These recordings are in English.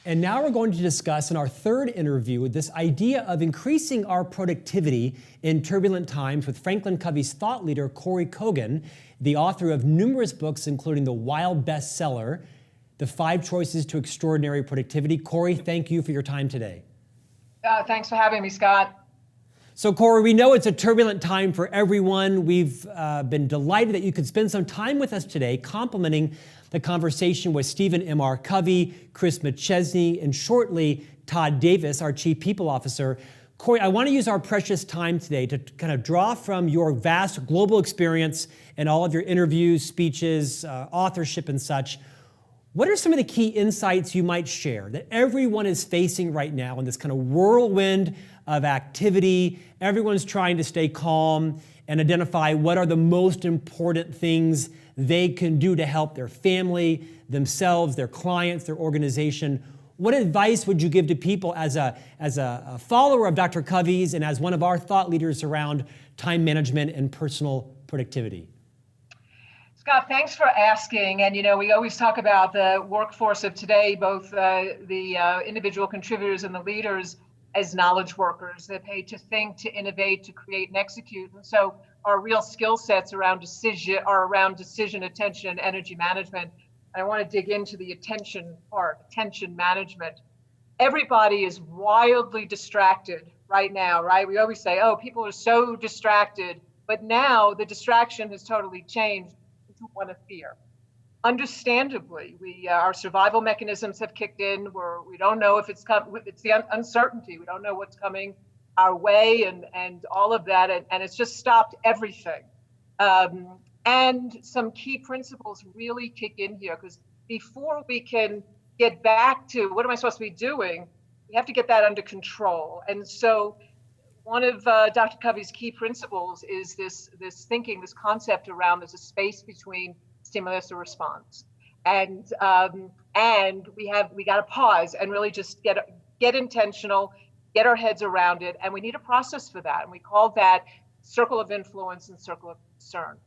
And now we're going to discuss in our third interview this idea of increasing our productivity in turbulent times with FranklinCovey's thought leader, Kogon, the author of numerous books, including the wild bestseller, The 5 Choices to Extraordinary Productivity. Kory, thank you for your time today. Thanks for having me, Scott. So Kory, we know it's a turbulent time for everyone. We've been delighted that you could spend some time with us today, complementing the conversation with Stephen M.R. Covey, Chris McChesney, and shortly Todd Davis, our Chief People Officer. Kory, I want to use our precious time today to kind of draw from your vast global experience and all of your interviews, speeches, authorship and such. What are some of the key insights you might share that everyone is facing right now in this kind of whirlwind of activity? Everyone's trying to stay calm and identify what are the most important things they can do to help their family, themselves, their clients, their organization. What advice would you give to people as a follower of Dr. Covey's and as one of our thought leaders around time management and personal productivity? Scott, thanks for asking. And, we always talk about the workforce of today, both the individual contributors and the leaders as knowledge workers. They're paid to think, to innovate, to create and execute. And so our real skill sets around decision, attention, and energy management. And I want to dig into the attention part, attention management. Everybody is wildly distracted right now, right? We always say, oh, people are so distracted. But now the distraction has totally changed into one of fear. Understandably, our survival mechanisms have kicked in where we don't know if it's the uncertainty. We don't know what's coming our way and all of that. And it's just stopped everything. And some key principles really kick in here because before we can get back to what am I supposed to be doing, we have to get that under control. And so one of Dr. Covey's key principles is this thinking, this concept around there's a space between stimulus or response. And we got to pause and really just get intentional, get our heads around it. And we need a process for that. And we call that circle of influence and circle of concern.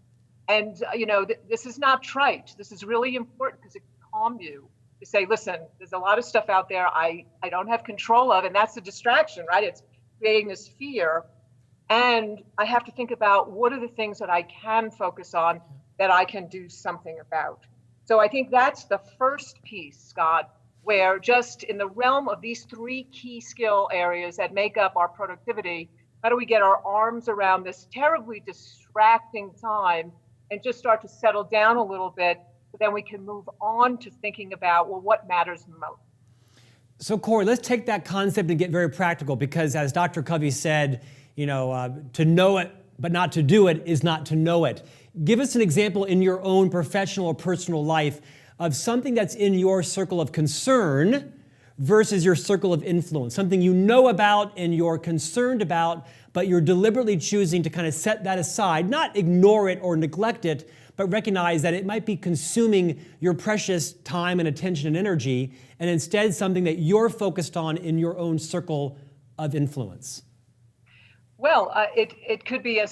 And, this is not trite. This is really important because it can calm you to say, listen, there's a lot of stuff out there I don't have control of. And that's the distraction, right? It's creating this fear. And I have to think about what are the things that I can focus on that I can do something about. So I think that's the first piece, Scott, where just in the realm of these 3 key skill areas that make up our productivity, how do we get our arms around this terribly distracting time and just start to settle down a little bit, so then we can move on to thinking about, well, what matters most? So Kory, let's take that concept and get very practical because as Dr. Covey said, to know it but not to do it is not to know it. Give us an example in your own professional or personal life of something that's in your circle of concern versus your circle of influence, something you know about and you're concerned about, but you're deliberately choosing to kind of set that aside, not ignore it or neglect it, but recognize that it might be consuming your precious time and attention and energy, and instead something that you're focused on in your own circle of influence. Well, it could be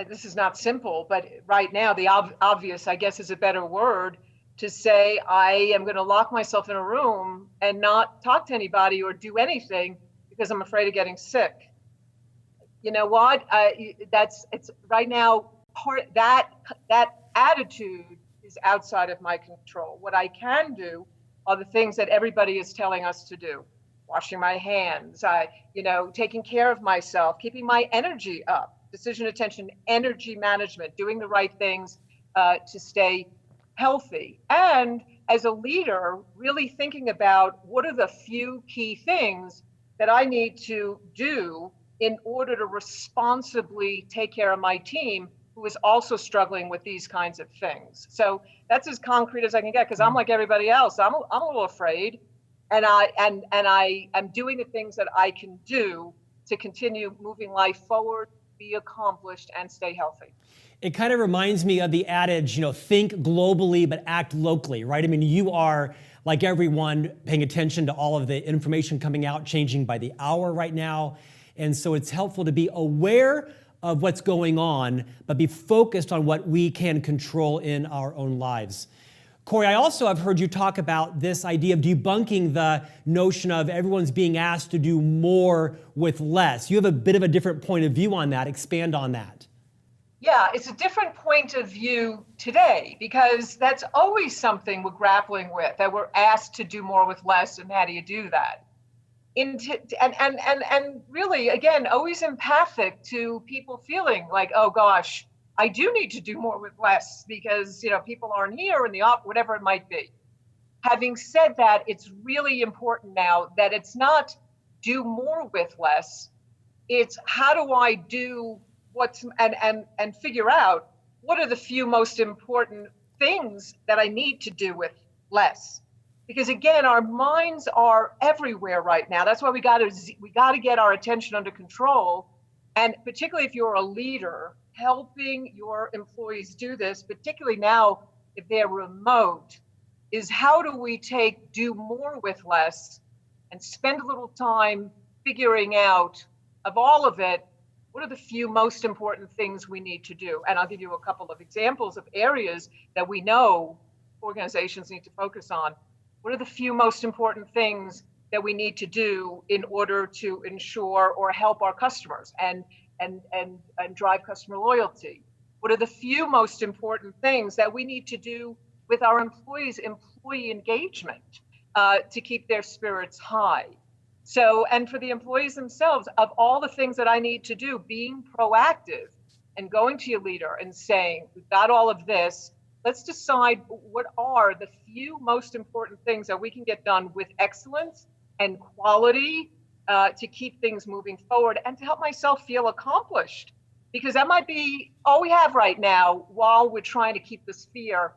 this is not simple, but right now the obvious, I guess, is a better word to say I am going to lock myself in a room and not talk to anybody or do anything because I'm afraid of getting sick. You know what? It's right now that attitude is outside of my control. What I can do are the things that everybody is telling us to do. Washing my hands, taking care of myself, keeping my energy up, decision, attention, energy management, doing the right things to stay healthy. And as a leader, really thinking about what are the few key things that I need to do in order to responsibly take care of my team who is also struggling with these kinds of things. So that's as concrete as I can get because I'm like everybody else. I'm a little afraid. And I am doing the things that I can do to continue moving life forward, be accomplished, and stay healthy. It kind of reminds me of the adage, think globally but act locally, right? I mean, you are, like everyone, paying attention to all of the information coming out, changing by the hour right now. And so it's helpful to be aware of what's going on, but be focused on what we can control in our own lives. Kory, I also have heard you talk about this idea of debunking the notion of everyone's being asked to do more with less. You have a bit of a different point of view on that. Expand on that. Yeah, it's a different point of view today because that's always something we're grappling with, that we're asked to do more with less, and how do you do that? And really, again, always empathic to people feeling like, oh gosh, I do need to do more with less because people aren't here in the whatever it might be. Having said that, it's really important now that it's not do more with less. It's how do I do and figure out what are the few most important things that I need to do with less. Because again, our minds are everywhere right now. That's why we got to get our attention under control. And particularly if you're a leader, helping your employees do this, particularly now if they're remote, is how do we do more with less and spend a little time figuring out of all of it, what are the few most important things we need to do? And I'll give you a couple of examples of areas that we know organizations need to focus on. What are the few most important things that we need to do in order to ensure or help our customers and drive customer loyalty? What are the few most important things that we need to do with our employees' employee engagement to keep their spirits high? So, and for the employees themselves, of all the things that I need to do, being proactive and going to your leader and saying, we've got all of this, let's decide what are the few most important things that we can get done with excellence and quality to keep things moving forward and to help myself feel accomplished. Because that might be all we have right now while we're trying to keep this fear,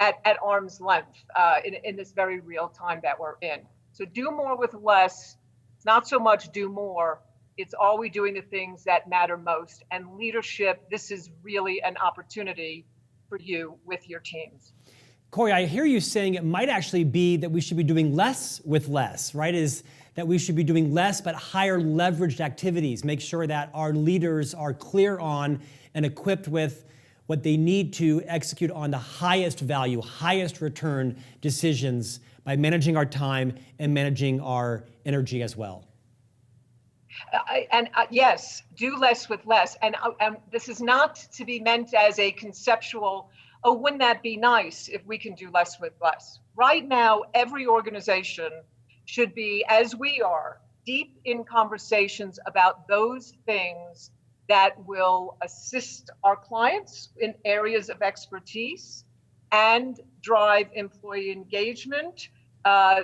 at arm's length in this very real time that we're in. So do more with less. It's not so much do more. It's are we doing the things that matter most? And leadership, this is really an opportunity for you with your teams. Kory, I hear you saying it might actually be that we should be doing less with less, right? Is that we should be doing less but higher leveraged activities. Make sure that our leaders are clear on and equipped with what they need to execute on the highest value, highest return decisions by managing our time and managing our energy as well. Yes, do less with less. And this is not to be meant as a conceptual, oh, wouldn't that be nice if we can do less with less? Right now, every organization should be, as we are, deep in conversations about those things that will assist our clients in areas of expertise and drive employee engagement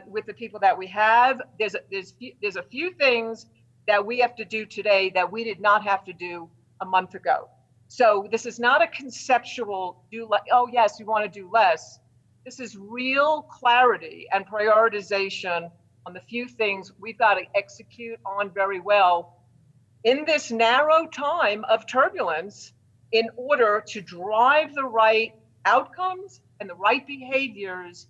with the people that we have. There's a few things that we have to do today that we did not have to do a month ago. So this is not a conceptual oh yes, we want to do less. This is real clarity and prioritization on the few things we've got to execute on very well in this narrow time of turbulence in order to drive the right outcomes and the right behaviors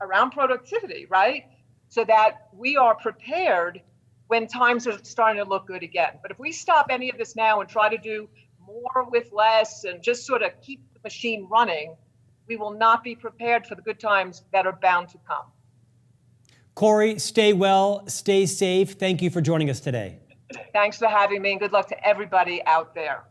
around productivity, right? So that we are prepared when times are starting to look good again. But if we stop any of this now and try to do more with less and just sort of keep the machine running, we will not be prepared for the good times that are bound to come. Kory, stay well, stay safe. Thank you for joining us today. Thanks for having me, and good luck to everybody out there.